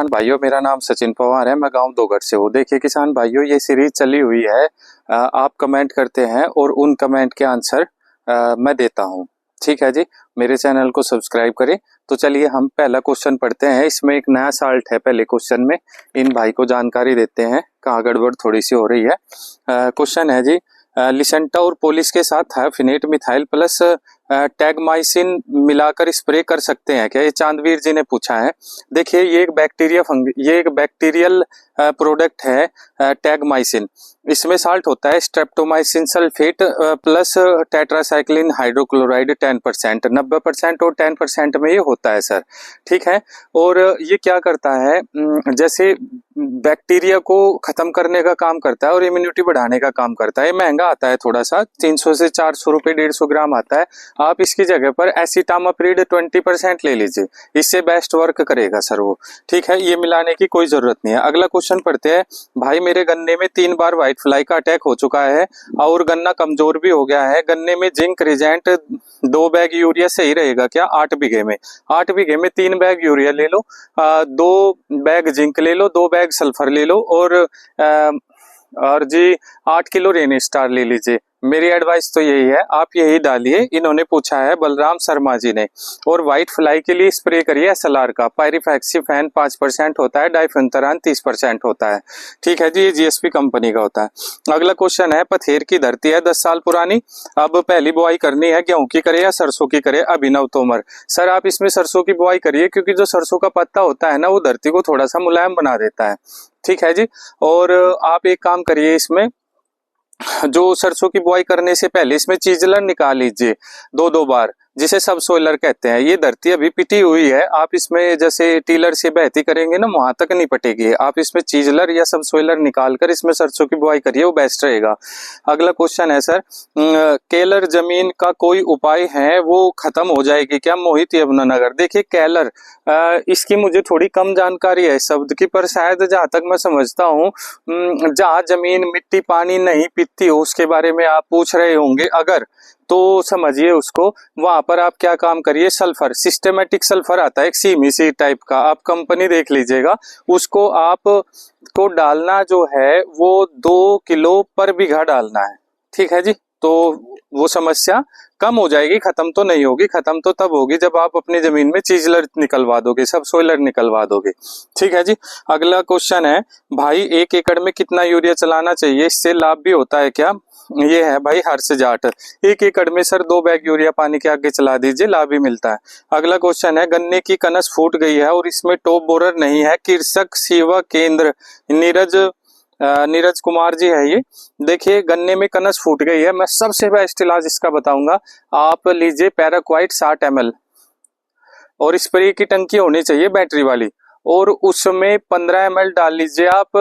भाइयों, मेरा नाम सचिन पवार है। मैं गांव दोगट से हूँ। देखिए किसान भाइयों, ये सीरीज चली हुई है। आप कमेंट करते हैं और उन कमेंट के आंसर मैं देता हूँ। ठीक है जी, मेरे चैनल को सब्सक्राइब करें। तो चलिए हम पहला क्वेश्चन पढ़ते हैं। इसमें एक नया साल्ट है। पहले क्वेश्चन में इन भाई को जानकारी देते हैं, कहाँ गड़बड़ थोड़ी सी हो रही है। क्वेश्चन है जी, लिसेंटा और पोलिस के साथ थायोफिनेट मिथाइल प्लस टैगमाइसिन मिलाकर स्प्रे कर सकते हैं क्या? ये चांदवीर जी ने पूछा है। देखिए ये एक बैक्टीरियल प्रोडक्ट है टैगमाइसिन। इसमें साल्ट होता है streptomycin sulphate plus tetracycline hydrochloride 10%, 90% और 10% में ये होता है सर। ठीक है, और ये क्या करता है, जैसे बैक्टीरिया को खत्म करने का काम करता है और इम्यूनिटी बढ़ाने का काम करता है। ये महंगा आता है थोड़ा सा, 300 से 400 रुपए 150 ग्राम आता है। आप इसकी जगह पर एसिटामाप्रिड 20% ले लीजिए, इससे बेस्ट वर्क करेगा सर वो। ठीक है, ये मिलाने की कोई जरूरत नहीं है। अगला क्वेश्चन पढ़ते हैं। भाई मेरे गन्ने में 3 बार व्हाइट फ्लाई का अटैक हो चुका है और गन्ना कमजोर भी हो गया है। गन्ने में जिंक रिजेंट 2 बैग यूरिया सही रहेगा क्या? 8 बीघे में 3 बैग यूरिया ले लो, 2 बैग जिंक ले लो, 2 बैग सल्फर ले लो और जी 8 किलो रेन स्टार ले लीजिए। मेरी एडवाइस तो यही है, आप यही डालिए। इन्होंने पूछा है बलराम शर्मा जी ने। और व्हाइट फ्लाई के लिए स्प्रे करिए एसएलआर का। पायरिफेक्सिफेन 5% होता है, डाइफेंथरान 30% होता है। ठीक है जी, ये जीएसपी कंपनी का होता है। अगला क्वेश्चन है, पथेर की धरती है 10 साल पुरानी, अब पहली बुआई करनी है, गेहूं की करे या सरसों की करे? अभिनव तोमर। सर आप इसमें सरसों की बुआई करिए, क्योंकि जो सरसों का पत्ता होता है ना, वो धरती को थोड़ा सा मुलायम बना देता है। ठीक है जी, और आप एक काम करिए, इसमें जो सरसों की बुआई करने से पहले इसमें चीजलर निकाल लीजिए 2-2 बार, जिसे सब सोइलर कहते हैं। ये धरती अभी पिटी हुई है, आप इसमें जैसे टीलर से बहती करेंगे ना, वहां तक नहीं पटेगी। आप इसमें चीजलर या सब सोइलर निकाल कर इसमें सरसों की बुआई करिए, वो बेस्ट रहेगा। अगला क्वेश्चन है सर, केलर जमीन का कोई उपाय है, वो खत्म हो जाएगी क्या? मोहित यमुनानगर। देखिए केलर, इसकी मुझे थोड़ी कम जानकारी है शब्द की, पर शायद जहां तक मैं समझता हूँ, जहाँ जमीन मिट्टी पानी नहीं पीती हो उसके बारे में आप पूछ रहे होंगे अगर, तो समझिए उसको। वहां पर आप क्या काम करिए, सल्फर, सिस्टेमेटिक सल्फर आता है एक सीमीसी टाइप का, आप कंपनी देख लीजिएगा। उसको आप को डालना जो है वो 2 किलो पर बीघा डालना है। ठीक है जी, तो वो समस्या कम हो जाएगी, खत्म तो नहीं होगी। खत्म तो तब होगी जब आप अपनी जमीन में चीजलर निकलवा दोगे, सब सोइलर निकलवा दोगे। ठीक है जी, अगला क्वेश्चन है, भाई 1 एकड़ में कितना यूरिया चलाना चाहिए, इससे लाभ भी होता है क्या? ये है भाई हर्ष जाट। 1 एकड़ में सर 2 बैग यूरिया पानी के आगे चला दीजिए, लाभ भी मिलता है। अगला क्वेश्चन है, गन्ने की कनस फूट गई है और इसमें टॉप बोरर नहीं है, कृषक सेवा केंद्र, नीरज कुमार जी है ये। देखिए गन्ने में कनस फूट गई है, मैं सबसे बेस्ट इलाज इसका बताऊंगा। आप लीजिए पैराक्वाइट 60 ml, और स्प्रे की टंकी होनी चाहिए बैटरी वाली, और उसमें 15 ml डाल लीजिए आप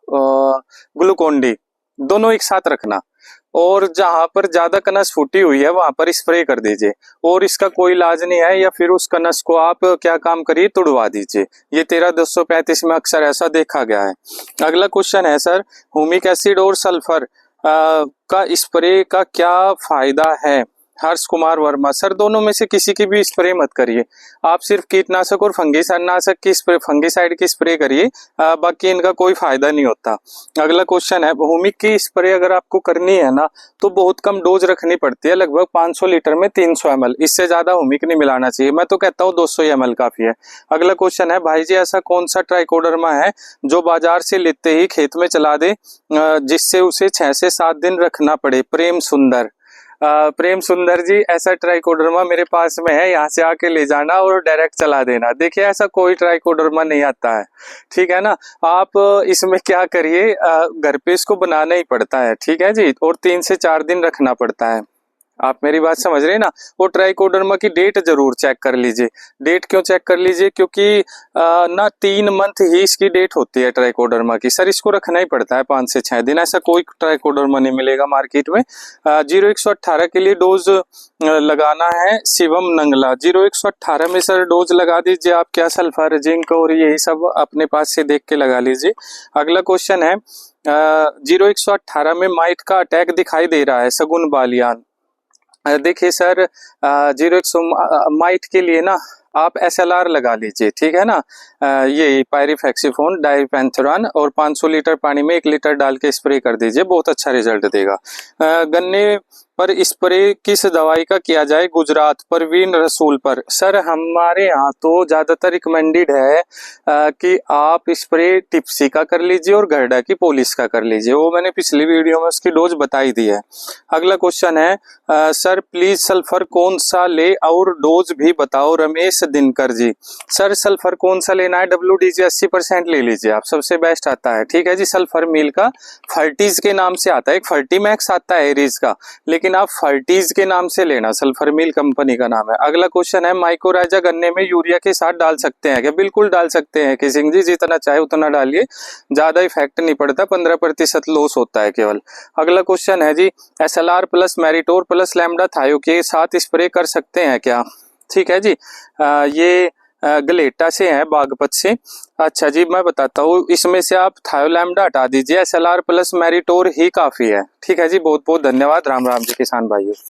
ग्लूकोन डी, दोनों एक साथ रखना, और जहां पर ज्यादा कनस फूटी हुई है वहां पर स्प्रे कर दीजिए। और इसका कोई इलाज नहीं है, या फिर उस कनस को आप क्या काम करिए, तुड़वा दीजिए। ये 13-235 में अक्सर ऐसा देखा गया है। अगला क्वेश्चन है सर, ह्यूमिक एसिड और सल्फर का स्प्रे का क्या फायदा है? हर्ष कुमार वर्मा। सर दोनों में से किसी की भी स्प्रे मत करिए, आप सिर्फ कीटनाशक और फंगीनाशक की स्प्रे, फंगीसाइड की स्प्रे करिए, बाकी इनका कोई फायदा नहीं होता। अगला क्वेश्चन है, भूमिक की स्प्रे अगर आपको करनी है ना, तो बहुत कम डोज रखनी पड़ती है, लगभग 500 लीटर में 300 ml, इससे ज्यादा भूमिक नहीं मिलाना चाहिए। मैं तो कहता हूँ 200 ml काफी है। अगला क्वेश्चन है, भाई जी ऐसा कौन सा ट्राइकोडर्मा है जो बाजार से लेते ही खेत में चला दे, जिससे उसे 6 से 7 दिन रखना पड़े? प्रेम सुंदर। प्रेम सुंदर जी, ऐसा ट्राइकोडर्मा मेरे पास में है, यहाँ से आके ले जाना और डायरेक्ट चला देना। देखिए ऐसा कोई ट्राइकोडर्मा नहीं आता है, ठीक है ना। आप इसमें क्या करिए, घर पे इसको बनाना ही पड़ता है, ठीक है जी, और 3 से 4 दिन रखना पड़ता है। आप मेरी बात समझ रहे हैं ना। वो ट्राइकोडर्मा की डेट जरूर चेक कर लीजिए। डेट क्यों चेक कर लीजिए, क्योंकि ना 3 मंथ ही इसकी डेट होती है ट्राइकोडर्मा की। सर इसको रखना ही पड़ता है 5 से 6 दिन, ऐसा कोई ट्राइकोडर्मा नहीं मिलेगा मार्केट में। 0118 के लिए डोज लगाना है शिवम नंगला। 0118 में सर डोज लगा दीजिए आप, क्या सल्फर जिंक और यही सब अपने पास से देख के लगा लीजिए। अगला क्वेश्चन है, 0118 में माइट का अटैक दिखाई दे रहा है, सगुन बालियान। देखिए सर, 01 माइट के लिए ना आप SLR लगा लीजिए, ठीक है ना। ये पायरिफेक्सिफोन डाइपेंथुरान और 500 लीटर पानी में 1 लीटर डाल के स्प्रे कर दीजिए, बहुत अच्छा रिजल्ट देगा। गन्ने पर स्प्रे किस दवाई का किया जाए? गुजरात, परवीन रसूल पर। सर हमारे यहाँ तो ज़्यादातर रिकमेंडेड है कि आप स्प्रे टिप्सी का कर लीजिए और गरडा की पॉलिश का कर लीजिए, वो मैंने पिछली वीडियो में उसकी डोज बताई दी है। अगला क्वेश्चन है सर प्लीज सल्फर कौन सा ले और डोज भी बताओ, रमेश दिनकर जी। सर सल्फर कौन सा लेना है? WDG 80% ले लीजिए आप, सबसे बेस्ट आता है, ठीक है जी। सल्फर मिल का फर्टीज के नाम से आता है, एक फर्टीमैक्स आता है एरीज का, लेकिन आप फर्टीज के नाम से लेना, सल्फर मिल कंपनी का नाम है। अगला क्वेश्चन है माइकोराइजा गन्ने में यूरिया के साथ डाल सकते हैं क्या? बिल्कुल डाल सकते हैं कि सिंह जी, जितना चाहे उतना डालिए, ज्यादा इफेक्ट नहीं पड़ता, 15% लॉस होता है केवल। अगला क्वेश्चन है जी SLR प्लस मेरिटोर प्लस लैम्डा थायो के साथ स्प्रे कर सकते हैं क्या? ठीक है जी। ये गलेटा से है, बागपत से। अच्छा जी, मैं बताता हूँ, इसमें से आप थायोलैम्डा हटा दीजिए, SLR प्लस मेरिटोर ही काफी है, ठीक है जी। बहुत बहुत धन्यवाद। राम राम जी किसान भाइयों।